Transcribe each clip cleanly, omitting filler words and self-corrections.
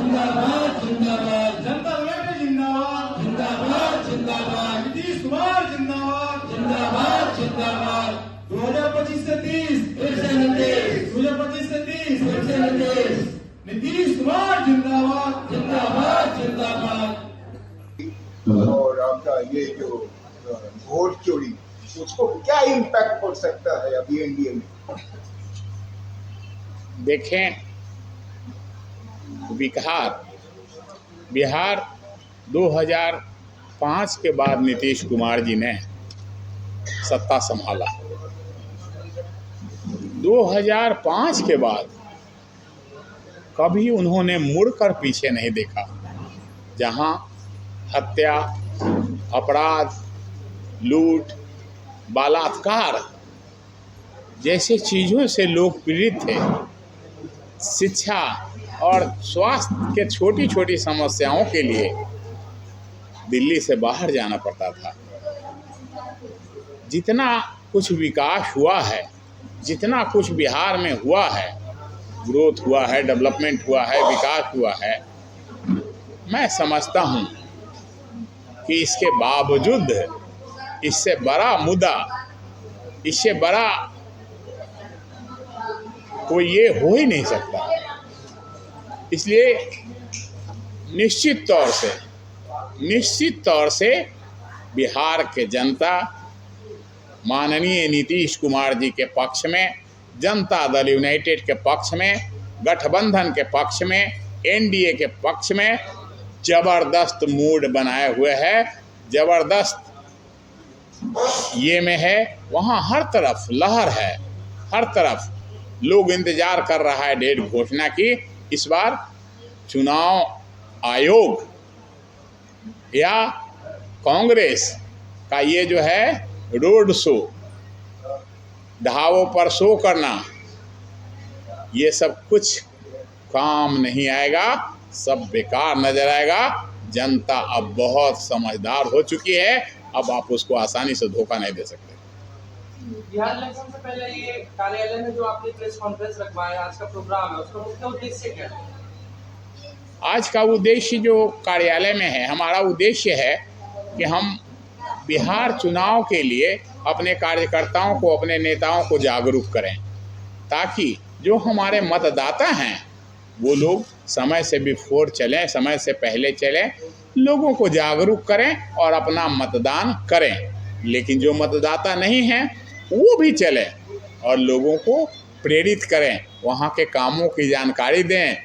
जिंदाबाद जिंदाबाद जनता पार्टी जिंदाबाद जिंदाबाद जिंदाबाद नीतीश कुमार जिंदाबाद जिंदाबाद जिंदाबाद 2025 से 30 फिर से नीतीश 2025 से 30 फिर से नीतीश नीतीश कुमार जिंदाबाद जिंदाबाद जिंदाबाद। और आपका ये जो वोट चोरी उसको क्या इम्पैक्ट पड़ सकता है अभी एनडीए में? देखें, बिहार 2005 के बाद नीतीश कुमार जी ने सत्ता संभाला। 2005 के बाद कभी उन्होंने मुड़कर पीछे नहीं देखा। जहां हत्या, अपराध, लूट, बलात्कार जैसे चीज़ों से लोग पीड़ित थे, शिक्षा और स्वास्थ्य के छोटी छोटी समस्याओं के लिए दिल्ली से बाहर जाना पड़ता था। जितना कुछ विकास हुआ है, जितना कुछ बिहार में हुआ है, ग्रोथ हुआ है, डेवलपमेंट हुआ है, विकास हुआ है, मैं समझता हूँ कि इसके बावजूद इससे बड़ा मुद्दा, इससे बड़ा कोई ये हो ही नहीं सकता। इसलिए निश्चित तौर से बिहार के जनता माननीय नीतीश कुमार जी के पक्ष में, जनता दल यूनाइटेड के पक्ष में, गठबंधन के पक्ष में, एनडीए के पक्ष में जबरदस्त मूड बनाए हुए है। जबरदस्त ये में है, वहाँ हर तरफ लहर है, हर तरफ लोग इंतजार कर रहा है डेट घोषणा की। इस बार चुनाव आयोग या कांग्रेस का ये जो है रोड शो, ढाबों पर शो करना, ये सब कुछ काम नहीं आएगा, सब बेकार नजर आएगा। जनता अब बहुत समझदार हो चुकी है, अब आप उसको आसानी से धोखा नहीं दे सकते। बिहार इलेक्शन से पहले ये कार्यालय में जो आपने प्रेस कॉन्फ्रेंस रखवाया, आज का प्रोग्राम है, उसका मुख्य उद्देश्य क्या है? आज का उद्देश्य जो कार्यालय में है, हमारा उद्देश्य है कि हम बिहार चुनाव के लिए अपने कार्यकर्ताओं को, अपने नेताओं को जागरूक करें, ताकि जो हमारे मतदाता हैं वो लोग समय से बिफोर चलें, समय से पहले चलें, लोगों को जागरूक करें और अपना मतदान करें। लेकिन जो मतदाता नहीं हैं वो भी चलें और लोगों को प्रेरित करें, वहाँ के कामों की जानकारी दें,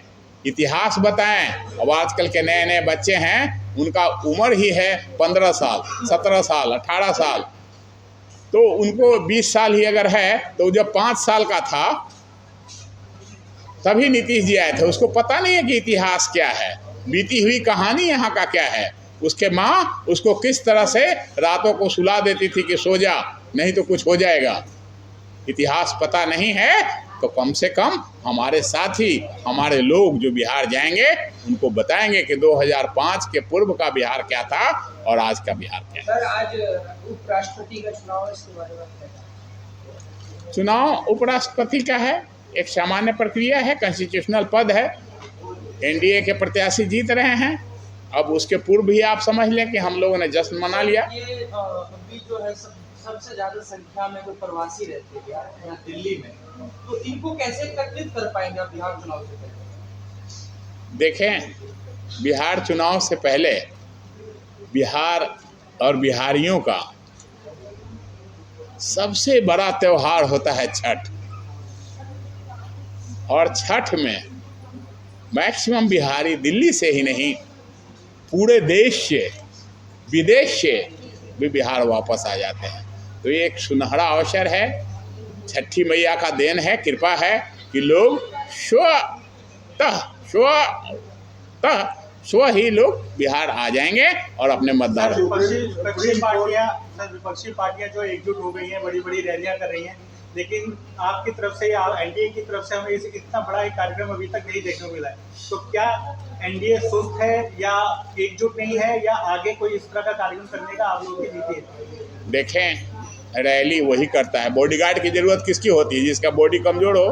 इतिहास बताएं। अब आजकल के नए नए बच्चे हैं, उनका उम्र ही है 15 साल, 17 साल, 18 साल, तो उनको 20 साल ही अगर है तो जब 5 साल का था तभी नीतीश जी आए थे। उसको पता नहीं है कि इतिहास क्या है, बीती हुई कहानी यहाँ का क्या है। उसके माँ उसको किस तरह से रातों को सुला देती थी कि सो जा, नहीं तो कुछ हो जाएगा। इतिहास पता नहीं है तो कम से कम हमारे साथी, हमारे लोग जो बिहार जाएंगे उनको बताएंगे कि 2005 के पूर्व का बिहार क्या था और आज का बिहार क्या है। सर, आज उपराष्ट्रपति का चुनाव है, इसके बारे में क्या? चुनाव उपराष्ट्रपति का है, एक सामान्य प्रक्रिया है, कॉन्स्टिट्यूशनल पद है। एनडीए के प्रत्याशी जीत रहे हैं। अब उसके पूर्व भी आप समझ लें कि हम लोगों ने जश्न मना लिया। ये अभी जो है सबसे ज्यादा संख्या में जो प्रवासी रहते हैं यहाँ दिल्ली में, तो इनको कैसे एकत्रित कर पाएंगे आप बिहार चुनाव से पहले? देखें, बिहार चुनाव से पहले बिहार और बिहारियों का सबसे बड़ा त्यौहार होता है छठ। और छठ में मैक्सिमम बिहारी दिल्ली से ही नहीं, पूरे देश से, विदेश से भी बिहार वापस आ जाते हैं। तो ये एक सुनहरा अवसर है, छठी मैया का देन है, कृपा है कि लोग स्व ही लोग बिहार आ जाएंगे और अपने मतदार। विपक्षी पार्टियां जो एकजुट हो गई हैं, बड़ी बड़ी रैलियां कर रही हैं, लेकिन आपकी तरफ से या एनडीए की तरफ से हमें इतना बड़ा एक कार्यक्रम अभी तक नहीं देखने को मिला है। तो क्या एनडीए सुस्त है या एकजुट नहीं है, या आगे कोई इस तरह का कार्यक्रम करने का आप लोगों की नीति है? देखें, रैली वही करता है, बॉडीगार्ड की जरूरत किसकी होती है? जिसका बॉडी कमजोर हो।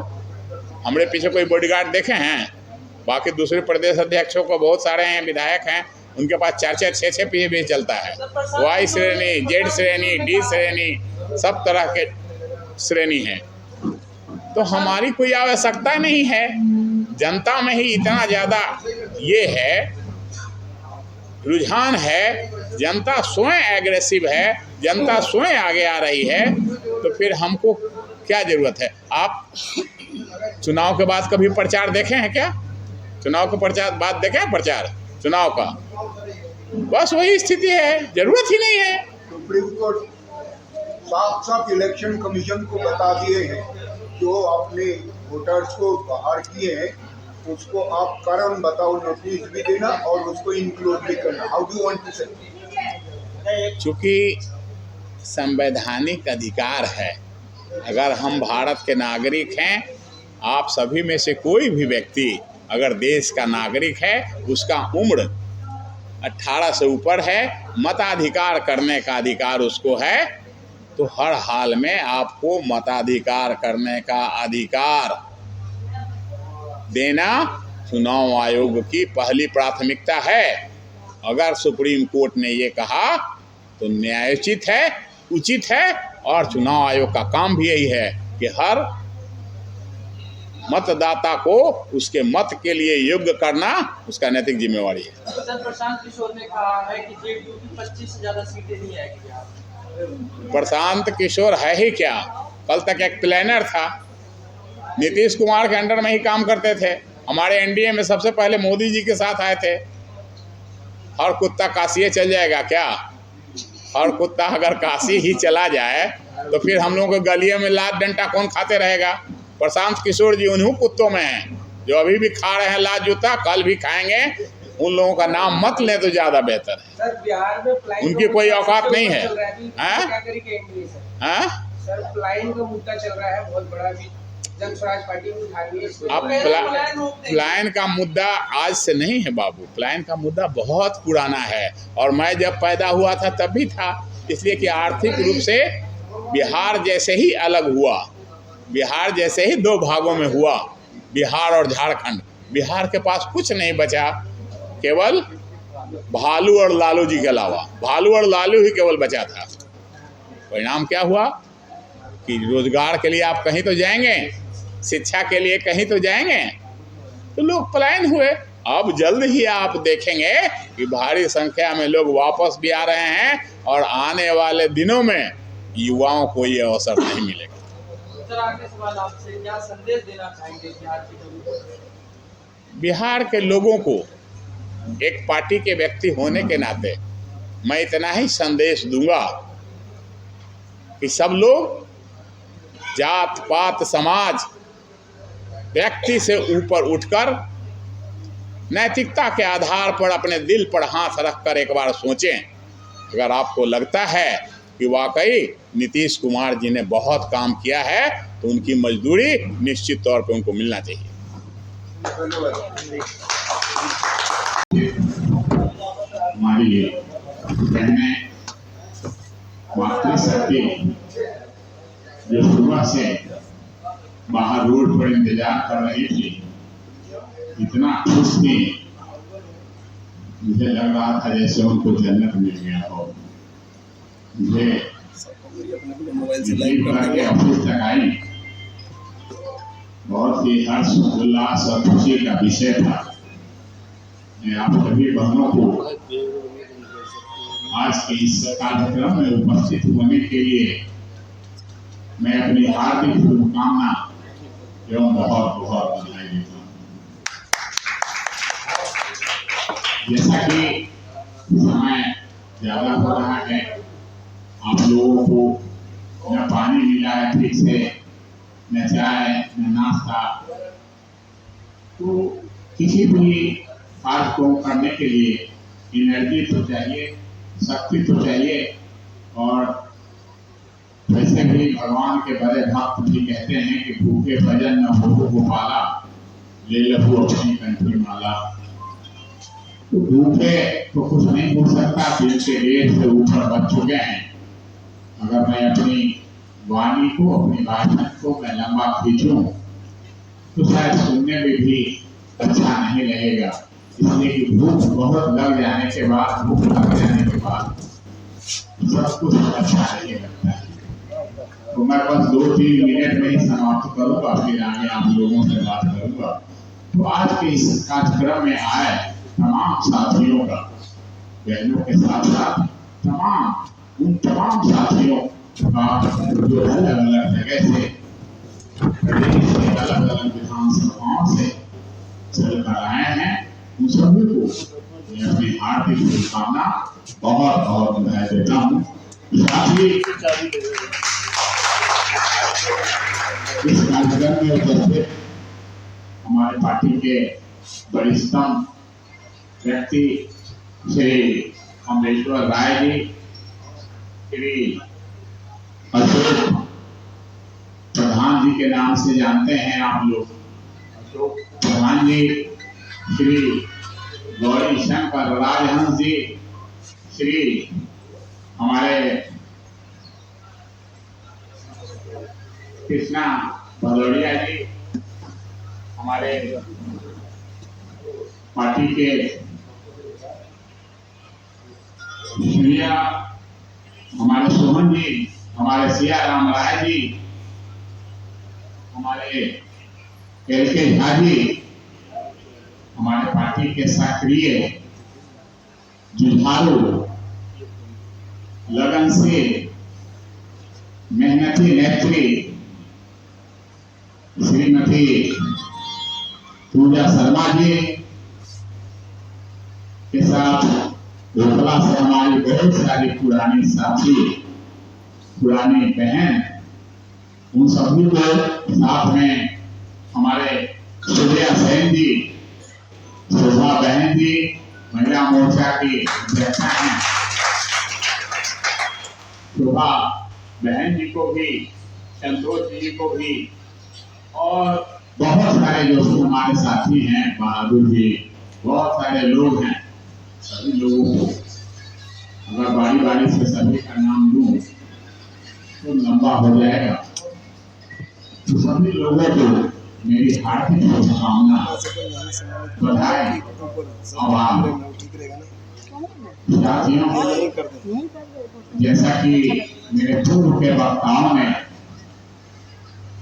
हमारे पीछे कोई बॉडीगार्ड देखे हैं? बाकी दूसरे प्रदेश अध्यक्षों को बहुत सारे हैं, विधायक हैं, उनके पास 4-4, 6-6 PA चलता है। वाई श्रेणी, जेड श्रेणी, डी श्रेणी, सब तरह के श्रेणी हैं। तो हमारी कोई आवश्यकता नहीं है। जनता में ही इतना ज़्यादा ये है, रुझान है, जनता स्वयं एग्रेसिव है, जनता स्वयं आगे आ रही है, तो फिर हमको क्या ज़रूरत है। आप चुनाव के बाद कभी प्रचार देखे हैं क्या? चुनाव के बाद देखे हैं प्रचार चुनाव का? बस वही स्थिति है, जरूरत ही नहीं है। सुप्रीम कोर्ट साफ इलेक्शन कमीशन को बता दिए हैं, जो आपने वोटर्स को बाहर किए हैं उसको आप कारण बताओ, नोटिस भी देना और उसको इंक्लूड भी करना। हाउ डू वांट टू से? चूँकि संवैधानिक अधिकार है, अगर हम भारत के नागरिक हैं, आप सभी में से कोई भी व्यक्ति अगर देश का नागरिक है, उसका उम्र 18 से ऊपर है, मताधिकार करने का अधिकार उसको है, तो हर हाल में आपको मताधिकार करने का अधिकार देना चुनाव आयोग की पहली प्राथमिकता है। अगर सुप्रीम कोर्ट ने ये कहा तो न्यायोचित है, उचित है, और चुनाव आयोग का काम भी यही है कि हर मतदाता को उसके मत के लिए योग्य करना उसका नैतिक जिम्मेवारी है। सर, प्रशांत किशोर ने कहा है कि जेडीयू की 25 से ज़्यादा सीटें नहीं आएगी बिहार। प्रशांत किशोर है ही क्या, कल तक एक प्लानर था, नीतीश कुमार के अंडर में ही काम करते थे। हमारे एनडीए में सबसे पहले मोदी जी के साथ आए थे। हर कुत्ता काशी चल जाएगा क्या? हर कुत्ता अगर काशी ही चला जाए तो फिर हम लोगों को गलियों में लात डंडा कौन खाते रहेगा? प्रशांत किशोर जी उन्हीं कुत्तों में हैं जो अभी भी खा रहे हैं लात जूता, कल भी खाएंगे। उन लोगों का नाम मत लें तो ज़्यादा बेहतर है। सर, बिहार में उनकी कोई औकात नहीं है। क्या करेंगे एनडीए सर? सर, प्लाइन का मुद्दा चल रहा है बहुत बड़ा, भी जन स्वराज पार्टी को उठा रही है। अब प्लान का मुद्दा आज से नहीं है बाबू, प्लान का मुद्दा बहुत पुराना है, और मैं जब पैदा हुआ था तब भी था। इसलिए कि आर्थिक रूप से बिहार जैसे ही अलग हुआ, बिहार जैसे ही दो भागों में हुआ, बिहार और झारखंड, बिहार के पास कुछ नहीं बचा, केवल भालू और लालू जी के अलावा, भालू और लालू ही केवल बचा था। परिणाम क्या हुआ कि रोजगार के लिए आप कहीं तो जाएंगे, शिक्षा के लिए कहीं तो जाएंगे, तो लोग पलायन हुए। अब जल्द ही आप देखेंगे कि भारी संख्या में लोग वापस भी आ रहे हैं, और आने वाले दिनों में युवाओं को ये अवसर नहीं मिलेगा। सर, आखिरी सवाल आपसे, क्या संदेश देना चाहेंगे बिहार के लोगों को? बिहार के लोगों को एक पार्टी के व्यक्ति होने के नाते मैं इतना ही संदेश दूंगा कि सब लोग जात पात समाज व्यक्ति से ऊपर उठकर नैतिकता के आधार पर अपने दिल पर हाथ रखकर एक बार सोचें। अगर आपको लगता है कि वाकई नीतीश कुमार जी ने बहुत काम किया है, तो उनकी मजदूरी निश्चित तौर पर उनको मिलना चाहिए। हमारी बहनें मातृशक्ति जो सुबह से बाहर रोड पर इंतजार कर रही थी, इतना खुश थी, मुझे लग रहा था जैसे उनको जन्नत मिल गया हो। मुझे के ऑफिस तक आई, बहुत ही हर्ष उल्लास और खुशी का विषय था। मैं आप सभी बहनों को आज के इस कार्यक्रम में उपस्थित होने के लिए मैं अपनी हार्दिक शुभकामना एवं बहुत बहुत बधाई देता हूँ। जैसा कि समय ज़्यादा हो रहा है, आप लोगों को न पानी मिला है ठीक से, न चाय, न नाश्ता, तो किसी भी कार्य को करने के लिए एनर्जी तो चाहिए, शक्ति तो चाहिए। और वैसे भी भगवान के बड़े भक्त भी कहते हैं कि भूखे भजन न हो गोपाला, ले लहू अपनी कंठी माला। तो भूखे तो कुछ नहीं हो सकता, दिल के डेढ़ से ऊपर बढ़ चुके हैं। अगर मैं अपनी वाणी को, अपनी भाषण को मैं लंबा खींचूं तो शायद सुनने में भी अच्छा नहीं लगेगा, इसलिए कि भूख बहुत लग जाने के बाद, भूख लग जाने के बाद सब कुछ अच्छा नहीं लगता है। तो मैं बस 2-3 मिनट में ही समाप्त करूंगा, फिर आगे आप लोगों से बात करूंगा। तो आज के इस कार्यक्रम में आए तमाम साथियों का, बहनों के साथ साथ उन तमाम साथियों का जो अलग अलग जगह से, प्रदेश से, अलग अलग विधानसभाओं से चल कर आए हैं, उन सभी को मैं अपनी हार्दिक शुभकामना बहुत बहुत बधाई देता हूँ। साथ ही इस कार्यक्रम में उपस्थित हमारे पार्टी के वरिष्ठतम व्यक्ति श्री अमरेश्वर राय जी, श्री अशोक प्रधान जी के नाम से जानते हैं आप लोग, अशोक प्रधान जी, श्री गौरी शंकर राजहंस जी, श्री हमारे कृष्णा भदौड़िया जी, हमारे पार्टी के श्रिया हमारे सोहन जी, हमारे सिया राम राय जी, हमारे एल.के. झा जी, हमारे पार्टी के सक्रिय जुझारू, लगन से मेहनती नेत्री श्रीमती पूजा शर्मा जी के साथ भोकला से हमारी बहुत सारी पुरानी साथी, पुरानी बहन, उन सभी को साथ में हमारे सूर्या सेन जी, शोभा बहन जी, महिला मोर्चा की अध्यक्षा हैं, शोभा बहन जी को भी, संतोष जी को भी, और बहुत सारे जो हमारे साथी हैं, बहादुर जी, बहुत सारे लोग हैं। सभी लोगों को अगर बारी बारी से सभी का नाम लूं तो लंबा हो जाएगा। तो सभी लोगों को मेरी हार्दिक शुभकामना, बधाई, आभार। साथियों, जैसा कि मेरे पूर्व के वक्ताओं ने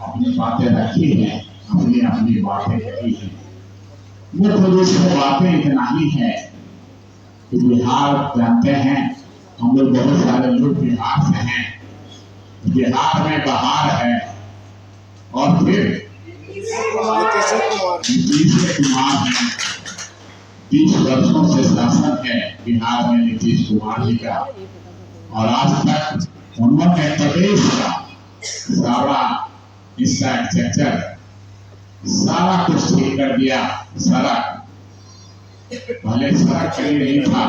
अपनी बातें रखी हैं, अपनी अपनी बातें कही हैं, मुख्य रूप से बातें इतना ही है कि बिहार जानते हैं, हम लोग बहुत सारे लोग बिहार से हैं, बिहार में बहार है, और फिर नीतीश कुमार है, 30 वर्षों से शासन है बिहार में नीतीश कुमार जी का, और आज तक उन्होंने प्रदेश का सारा इंफ्रास्ट्रक्चर सारा कुछ ठीक कर दिया। सड़क भले सड़क कहीं नहीं था,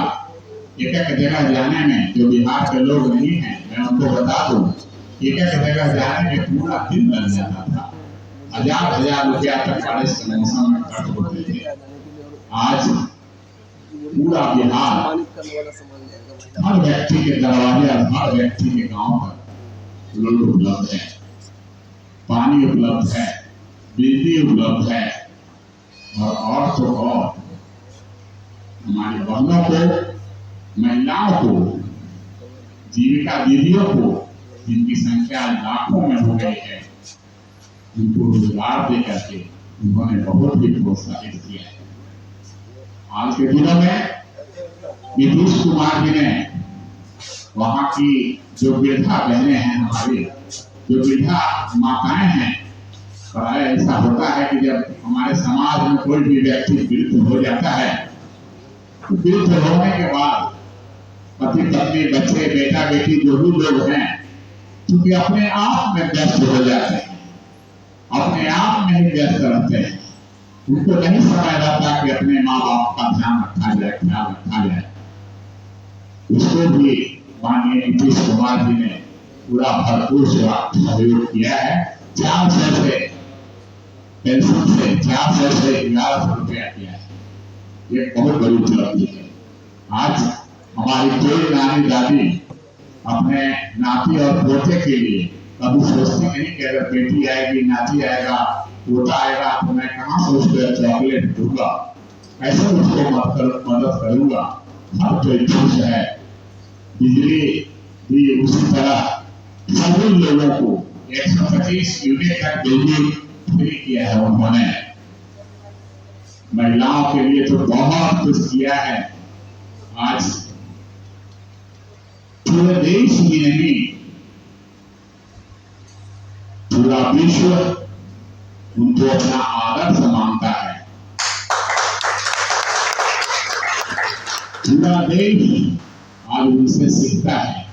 एक एक जगह जाने में जो बिहार के लोग नहीं हैं, मैं उनको बता दूं, एक एक जगह जाने में पूरा दिन लग जाता था, 1000-1000 रुपया तक बारिश के मौसम में खर्च होते थे। आज पूरा बिहार हर व्यक्ति के दरवाजे और हर व्यक्ति के गांव पर रोड उपलब्ध है, पानी उपलब्ध है, बिजली उपलब्ध है, और तो और हमारी बहनों को, महिलाओं को, जीविका दीदियों को, जिनकी संख्या लाखों में हो गई है, उनको रोजगार दे करके उन्होंने बहुत ही प्रोत्साहित किया है। आज के दिनों में नीतीश कुमार जी ने वहाँ की जो वृद्धा बहनें हैं, हमारी जो वृद्धा माताएं हैं, प्राय ऐसा होता है कि जब हमारे समाज में कोई भी व्यक्ति वृद्ध हो जाता है, तो वृद्ध होने के बाद पति पत्नी, बच्चे, बेटा बेटी जो भी लोग हैं, क्योंकि अपने आप में व्यस्त हो जाते हैं, अपने आप में ही व्यस्त रहते हैं, उनको नहीं समय रहता कि अपने माँ बाप का ध्यान रखा जाए, ख्याल रखा जाए। उसको भी माननीय नीतीश कुमार जी ने पूरा भरपूर सहयोग किया है। 400 से पेंशन से 400 से 1100 रुपया किया है, ये बहुत बड़ी उपलब्धि है। आज हमारी कोई नानी दादी अपने नाती और पोते के लिए कभी सोचती नहीं कि अगर बेटी आएगी, नाती आएगा, वोट आएगा तो मैं कहाँ से उसको चॉकलेट दूंगा, कैसे उसको मदद करूंगा। हर कोई खुश है। बिजली भी उसी तरह सभी लोगों को 125 यूनिट तक बिजली फ्री किया है उन्होंने। महिलाओं के लिए तो बहुत कुछ किया है। आज पूरे देश ही नहीं, पूरा विश्व उनको अपना आदर्श मानता है। पूरा देश आज उनसे सीखता है।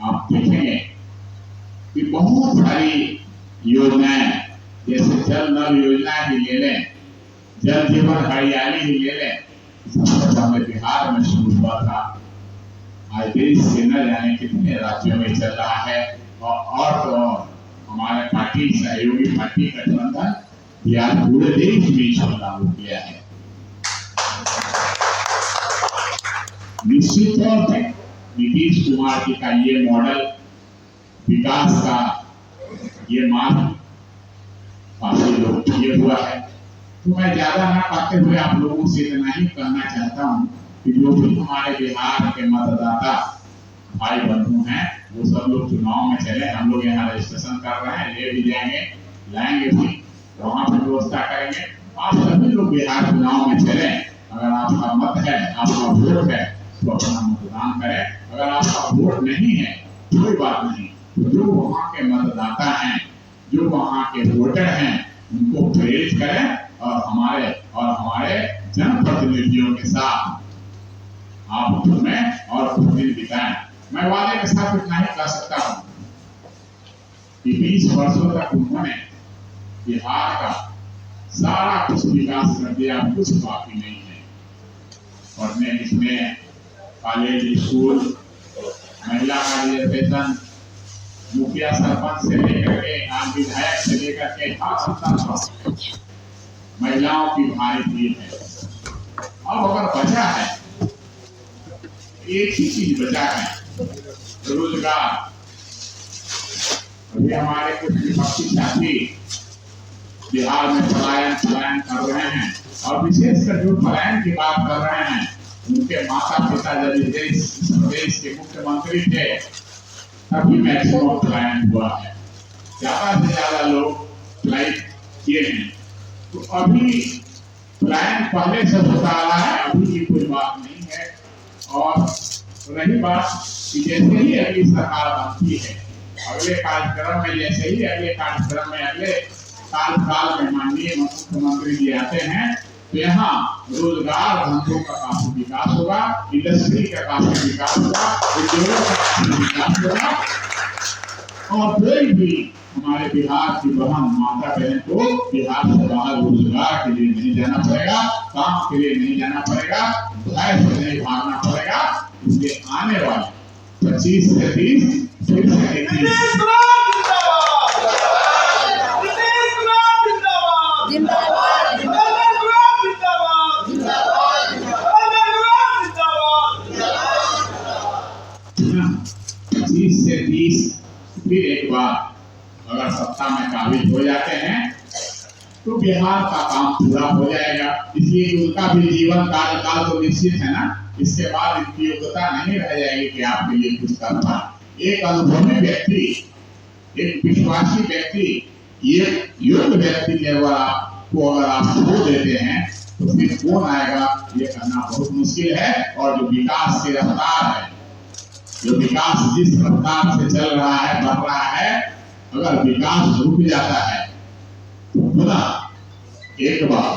आप देखेंगे कि बहुत सारी योजनाएं, जैसे जल नल योजना ही ले लें, जल जीवन हरियाली ही ले लें, सबसे पहले बिहार में शुरू हुआ था। आज देश से न जाने कितने राज्यों में चल रहा है। और तो हमारे पार्टी सहयोगी पार्टी गठबंधन बिहार पूरे देश में इसको लागू किया है। निश्चित तौर पर नीतीश कुमार जी का ये मॉडल विकास का ये मार्ग काफी लोकप्रिय हुआ है। तो मैं ज्यादा ना कहते हुए आप लोगों से इतना ही कहना चाहता हूँ कि जो भी हमारे बिहार के मतदाता भाई बंधु हैं, वो सब लोग चुनाव में चले। हम लोग यहाँ रजिस्ट्रेशन कर रहे हैं, ले भी जाएंगे, लाएंगे भी, वहाँ पर व्यवस्था करेंगे। आप सभी लोग बिहार चुनाव में चले। अगर आपका मत है, आपका वोट है, तो अपना मतदान करें। अगर आपका वोट नहीं है, कोई बात नहीं, तो जो वहाँ के मतदाता हैं, जो वहाँ के वोटर हैं, उनको प्रेरित करें और हमारे जनप्रतिनिधियों के साथ आप में और कुछ दिन बिताएं। मैं वादे के साथ इतना ही कह सकता हूँ कि 20 वर्षों तक उन्होंने बिहार का सारा कुछ विकास कर दिया, कुछ बाकी नहीं है। पढ़ने लिखने, कॉलेज, स्कूल, महिला का रिजर्वेशन, मुखिया सरपंच से लेकर के आम विधायक से लेकर के हर महिलाओं की भारी भीड़ है। अब अगर बचा है, एक ही चीज बचा है, रोजगार। अभी हमारे कुछ विपक्षी साथी बिहार में पलायन कर रहे हैं, और विशेषकर जो पलायन की बात कर रहे हैं, उनके माता पिता जब इस प्रदेश के मुख्यमंत्री थे, तभी मैक्सिमम पलायन हुआ है। ज्यादा से ज्यादा लोग पलायन किए हैं। तो अभी पलायन पहले से होता आ रहा है, अभी की कोई बात नहीं है। और रही बात कि जैसे ही अगली सरकार बनती है, अगले कार्यक्रम में अगले कार्यकाल में माननीय मुख्यमंत्री जी आते हैं, तो यहाँ रोजगार धंधों का काफी विकास होगा, इंडस्ट्री का काफी विकास होगा, उद्योगों का काफी विकास होगा। और कोई भी हमारे बिहार की बहन माता बहन को बिहार से बाहर रोजगार के लिए नहीं जाना पड़ेगा, काम के लिए नहीं जाना पड़ेगा, भय से नहीं भागना पड़ेगा। इसलिए आने वाले 25 से 30 फिर से 31 से 30 फिर एक बार अगर सत्ता में काबिज हो जाते हैं, तो बिहार का काम पूरा हो जाएगा। इसलिए उनका भी जीवन कार्यकाल तो निश्चित है ना, इसके बाद इनकी योग्यता नहीं रह जाएगी कि आपके लिए कुछ कर पाए। एक अनुभवी व्यक्ति, एक विश्वासी व्यक्ति, एक योग्य व्यक्ति के आपको अगर आप खो देते हैं, तो फिर कौन आएगा, ये करना बहुत मुश्किल है। और जो विकास की रफ्तार है, जो विकास जिस रफ्तार से चल रहा है, बढ़ रहा है, अगर विकास रुक जाता है तो पुनः एक बार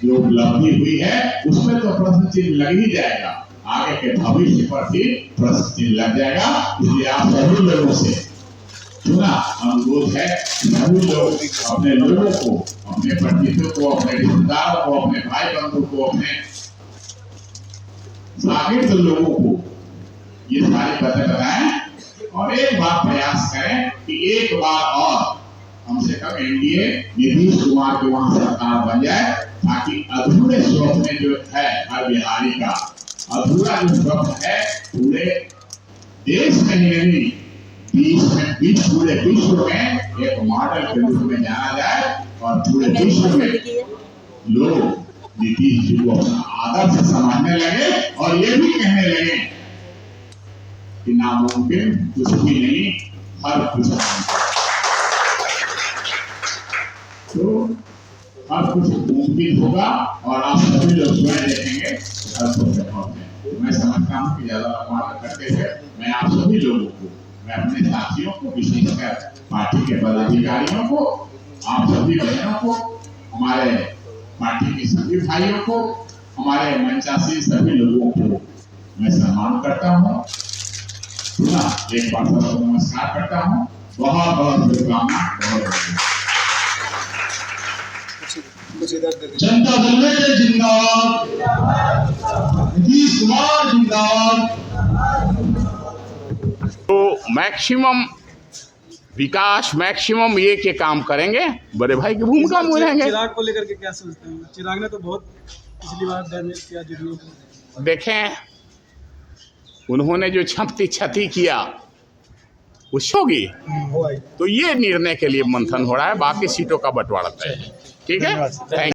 जो उपलब्धि हुई है उसमें तो प्रश्न चिन्ह लग ही जाएगा, आगे के भविष्य पर भी प्रश्न चिन्ह लग जाएगा। इसलिए आप सभी लोगों से पुनः अनुरोध है, सभी लोग अपने लोगों को, अपने परिचितों को, अपने रिश्तेदारों को, अपने भाई बंधु को, अपने शागिर्द लोगों को ये सारी बातें बताएं और एक बार प्रयास करें कि एक बार और कम से कम एनडीए नीतीश कुमार की वहां सरकार बन जाए, ताकि अधूरे स्वप्न जो है हर बिहारी का, अधूरा जो स्वप्न है पूरे देश में ही नहीं, पूरे विश्व में एक मॉडल के रूप में जाना जाए। और पूरे विश्व में लोग नीतीश जी को अपना आदर्श समझने लगे और ये भी कहने लगे कि नामुमकिन कुछ भी नहीं, हर कुछ मुमकिन। तो हर कुछ मुमकिन होगा और आप सभी लोग स्वयं देखेंगे हर कुछ संभव है। मैं समझता हूँ कि ज्यादा लंबा करते हुए मैं आप सभी लोगों को, मैं अपने साथियों को, विशेषकर पार्टी के पदाधिकारियों को, आप सभी बहनों को, हमारे पार्टी के सभी भाइयों को, हमारे मंचासीन सभी लोगों को मैं सम्मान करता हूँ। पुनः एक बार सबको नमस्कार करता हूँ। बहुत बहुत शुभकामनाएं। जनता दल यूनाइटेड जिंदाबाद, नीतीश कुमार जिंदाबाद। तो मैक्सिमम विकास, मैक्सिमम ये के काम करेंगे, बड़े भाई की भूमिका में रहेंगे। चिराग को लेकर के क्या सोचते हैं? चिराग ने तो बहुत पिछली बार डैमेज किया जरूर। देखें, उन्होंने जो क्षति किया कुछ होगी, तो ये निर्णय के लिए मंथन हो रहा है, बाकी सीटों का बंटवारा तय है। ठीक है, थैंक